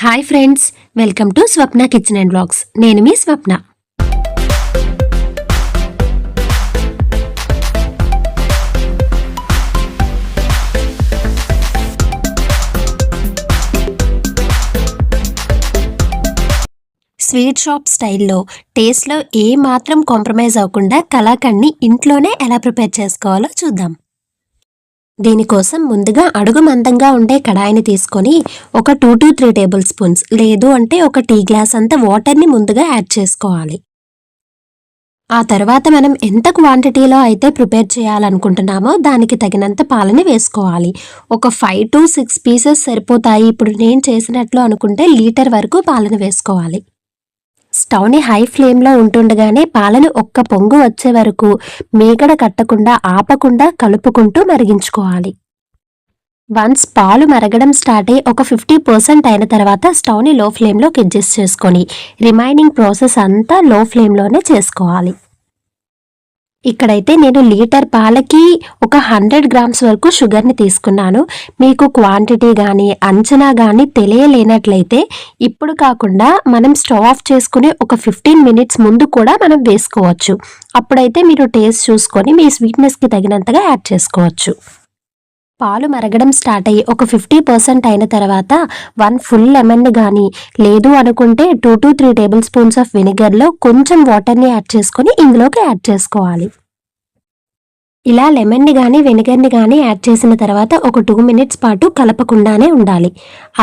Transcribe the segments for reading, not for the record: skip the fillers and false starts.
Hi friends, welcome to Swapna kitchen and vlogs. నేను మీ స్వప్న. Sweet shop స్టైల్లో టేస్ట్లో ఏ మాత్రం compromise అవ్వకుండా కలాకండ్ని ఇంట్లోనే ఎలా ప్రిపేర్ చేసుకోవాలో చూద్దాం. దీనికోసం ముందుగా అడుగు మందంగా ఉండే కడాయిని తీసుకొని ఒక 2 to 3 టేబుల్ స్పూన్స్ లేదు అంటే ఒక టీ గ్లాస్ అంత వాటర్ని ముందుగా యాడ్ చేసుకోవాలి. ఆ తర్వాత మనం ఎంత క్వాంటిటీలో అయితే ప్రిపేర్ చేయాలనుకుంటున్నామో దానికి తగినంత పాలని వేసుకోవాలి. ఒక 5 to 6 పీసెస్ సరిపోతాయి. ఇప్పుడు నేను చేసినట్లు అనుకుంటే లీటర్ వరకు పాలను వేసుకోవాలి. స్టవ్ని హై ఫ్లేమ్లో ఉంటుండగానే పాలను ఒక్క పొంగు వచ్చే వరకు మీగడ కట్టకుండా ఆపకుండా కలుపుకుంటూ మరిగించుకోవాలి. వన్స్ పాలు మరగడం స్టార్ట్ అయ్యి ఒక 50% అయిన తర్వాత స్టవ్ని లో ఫ్లేమ్లోకి అడ్జస్ట్ చేసుకొని రిమైనింగ్ ప్రాసెస్ అంతా లో ఫ్లేమ్లోనే చేసుకోవాలి. ఇక్కడైతే నేను లీటర్ పాలకి ఒక 100 గ్రామ్స్ వరకు షుగర్ని తీసుకున్నాను. మీకు క్వాంటిటీ కానీ అంచనా కానీ తెలియలేనట్లయితే ఇప్పుడు కాకుండా మనం స్టవ్ ఆఫ్ చేసుకుని ఒక 15 మినిట్స్ ముందు కూడా మనం వేసుకోవచ్చు. అప్పుడైతే మీరు టేస్ట్ చూసుకొని మీ స్వీట్నెస్కి తగినంతగా యాడ్ చేసుకోవచ్చు. పాలు మరగడం స్టార్ట్ అయ్యి ఒక 50% అయిన తర్వాత 1 ఫుల్ లెమన్ని కానీ లేదు అనుకుంటే 2 to 3 టేబుల్ స్పూన్స్ ఆఫ్ వెనిగర్లో కొంచెం వాటర్ని యాడ్ చేసుకొని ఇందులోకి యాడ్ చేసుకోవాలి. ఇలా లెమన్ని కానీ వెనిగర్ని కానీ యాడ్ చేసిన తర్వాత ఒక 2 మినిట్స్ పాటు కలపకుండానే ఉండాలి.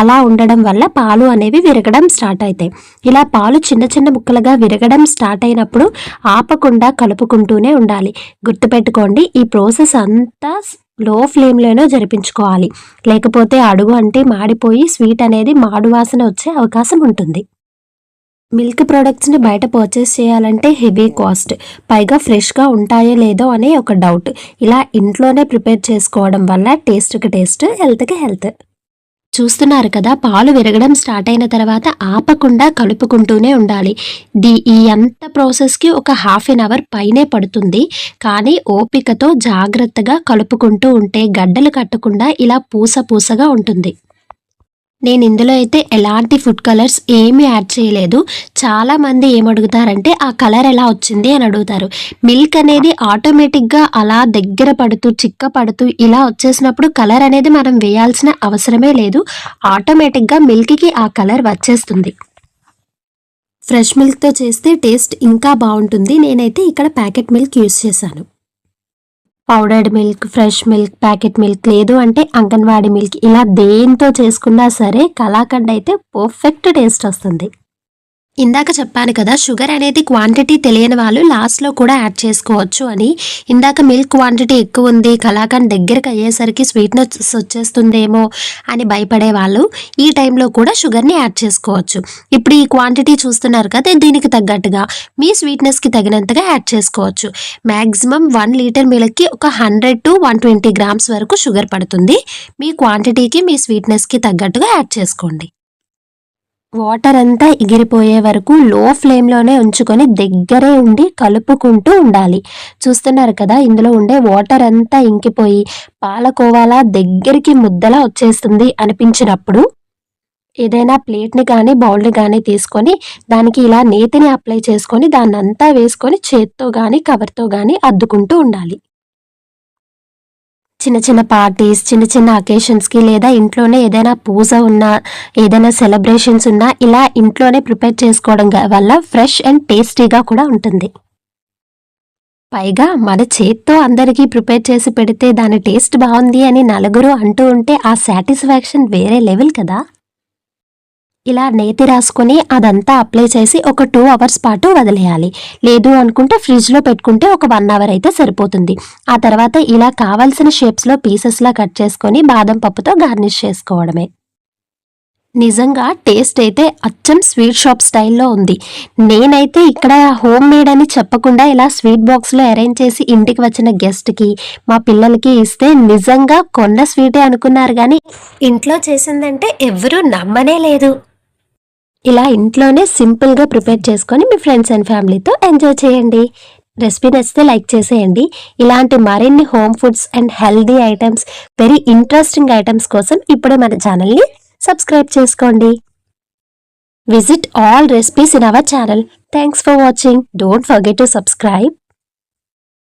అలా ఉండడం వల్ల పాలు అనేవి విరగడం స్టార్ట్ అవుతాయి. ఇలా పాలు చిన్న చిన్న ముక్కలుగా విరగడం స్టార్ట్ అయినప్పుడు ఆపకుండా కలుపుకుంటూనే ఉండాలి. గుర్తుపెట్టుకోండి, ఈ ప్రాసెస్ అంతా లో ఫ్లేమ్లోనే జరిపించుకోవాలి. లేకపోతే అడుగు అంటే మాడిపోయి స్వీట్ అనేది మాడు వాసన వచ్చే అవకాశం ఉంటుంది. మిల్క్ ప్రోడక్ట్స్ని బయట పర్చేస్ చేయాలంటే హెవీ కాస్ట్, పైగా ఫ్రెష్గా ఉంటాయో లేదో అనే ఒక డౌట్. ఇలా ఇంట్లోనే ప్రిపేర్ చేసుకోవడం వల్ల టేస్ట్కి టేస్ట్, హెల్త్కి హెల్త్. చూస్తున్నారు కదా, పాలు విరగడం స్టార్ట్ అయిన తర్వాత ఆపకుండా కలుపుకుంటూనే ఉండాలి. ఈ అంత ప్రాసెస్కి ఒక ½ an hour పైనే పడుతుంది. కానీ ఓపికతో జాగ్రత్తగా కలుపుకుంటూ ఉంటే గడ్డలు కట్టకుండా ఇలా పూసగా ఉంటుంది. నేను ఇందులో అయితే ఎలాంటి ఫుడ్ కలర్స్ ఏమీ యాడ్ చేయలేదు. చాలామంది ఏమడుగుతారంటే ఆ కలర్ ఎలా వచ్చింది అని అడుగుతారు. మిల్క్ అనేది ఆటోమేటిక్గా అలా దగ్గర పడుతూ చిక్క పడుతూ ఇలా వచ్చేసినప్పుడు కలర్ అనేది మనం వేయాల్సిన అవసరమే లేదు. ఆటోమేటిక్గా మిల్క్కి ఆ కలర్ వచ్చేస్తుంది. ఫ్రెష్ మిల్క్తో చేస్తే టేస్ట్ ఇంకా బాగుంటుంది. నేనైతే ఇక్కడ ప్యాకెట్ మిల్క్ యూస్ చేశాను. Powdered milk, fresh milk, packet milk లేదు అంటే అంగన్వాడీ మిల్క్, ఇలా దేంతో చేసుకున్నా సరే కలాకండ్ అయితే పర్ఫెక్ట్ టేస్ట్ వస్తుంది. ఇందాక చెప్పాను కదా, షుగర్ అనేది క్వాంటిటీ తెలియని వాళ్ళు లాస్ట్లో కూడా యాడ్ చేసుకోవచ్చు అని. ఇందాక మిల్క్ క్వాంటిటీ ఎక్కువ ఉంది, కలాకండ్ దగ్గరకు అయ్యేసరికి స్వీట్నెస్ వచ్చేస్తుందేమో అని భయపడే వాళ్ళు ఈ టైంలో కూడా షుగర్ని యాడ్ చేసుకోవచ్చు. ఇప్పుడు ఈ క్వాంటిటీ చూస్తున్నారు కదా, దీనికి తగ్గట్టుగా మీ స్వీట్నెస్కి తగినంతగా యాడ్ చేసుకోవచ్చు. మ్యాక్సిమం 1 లీటర్ మిల్క్కి ఒక 100 to 120 గ్రామ్స్ వరకు షుగర్ పడుతుంది. మీ క్వాంటిటీకి మీ స్వీట్నెస్కి తగ్గట్టుగా యాడ్ చేసుకోండి. వాటర్ అంతా ఎగిరిపోయే వరకు లో ఫ్లేమ్లోనే ఉంచుకొని దగ్గరే ఉండి కలుపుకుంటూ ఉండాలి. చూస్తున్నారు కదా, ఇందులో ఉండే వాటర్ అంతా ఇంకిపోయి పాలకోవాలా దగ్గరికి ముద్దలా వచ్చేస్తుంది అనిపించినప్పుడు ఏదైనా ప్లేట్ని కానీ బౌల్ని కానీ తీసుకొని దానికి ఇలా నేతిని అప్లై చేసుకొని దాన్ని అంతా వేసుకొని చేత్తో కానీ కవర్తో కానీ అద్దుకుంటూ ఉండాలి. చిన్న చిన్న పార్టీస్, చిన్న చిన్న అకేషన్స్కి లేదా ఇంట్లోనే ఏదైనా పూజ ఉన్నా, ఏదైనా సెలబ్రేషన్స్ ఉన్నా ఇలా ఇంట్లోనే ప్రిపేర్ చేసుకోవడం వల్ల ఫ్రెష్ అండ్ టేస్టీగా కూడా ఉంటుంది. పైగా మన చేత్తో అందరికీ ప్రిపేర్ చేసి పెడితే దాని టేస్ట్ బాగుంది అని నలుగురు అంటూ ఉంటే ఆ సాటిస్ఫాక్షన్ వేరే లెవెల్ కదా. ఇలా నేతి రాసుకొని అదంతా అప్లై చేసి ఒక 2 hours పాటు వదిలేయాలి. లేదు అనుకుంటే ఫ్రిడ్జ్లో పెట్టుకుంటే ఒక 1 hour అయితే సరిపోతుంది. ఆ తర్వాత ఇలా కావాల్సిన షేప్స్లో పీసెస్లా కట్ చేసుకొని బాదం పప్పుతో గార్నిష్ చేసుకోవడమే. నిజంగా టేస్ట్ అయితే అచ్చం స్వీట్ షాప్ స్టైల్లో ఉంది. నేనైతే ఇక్కడ హోమ్ మేడ్ అని చెప్పకుండా ఇలా స్వీట్ బాక్స్లో అరేంజ్ చేసి ఇంటికి వచ్చిన గెస్ట్కి, మా పిల్లలకి ఇస్తే నిజంగా కొన్న స్వీటే అనుకున్నారు, కానీ ఇంట్లో చేసిందంటే ఎవరూ నమ్మనే లేదు. ఇలా ఇంట్లోనే సింపుల్గా ప్రిపేర్ చేసుకొని మీ ఫ్రెండ్స్ అండ్ ఫ్యామిలీతో ఎంజాయ్ చేయండి. రెసిపీ నచ్చితే లైక్ చేసేయండి. ఇలాంటి మరిన్ని home foods and healthy items, very interesting items కోసం ఇప్పుడే మన ఛానల్ని సబ్స్క్రైబ్ చేసుకోండి. Visit all recipes in our channel. Thanks for watching. Don't forget to subscribe.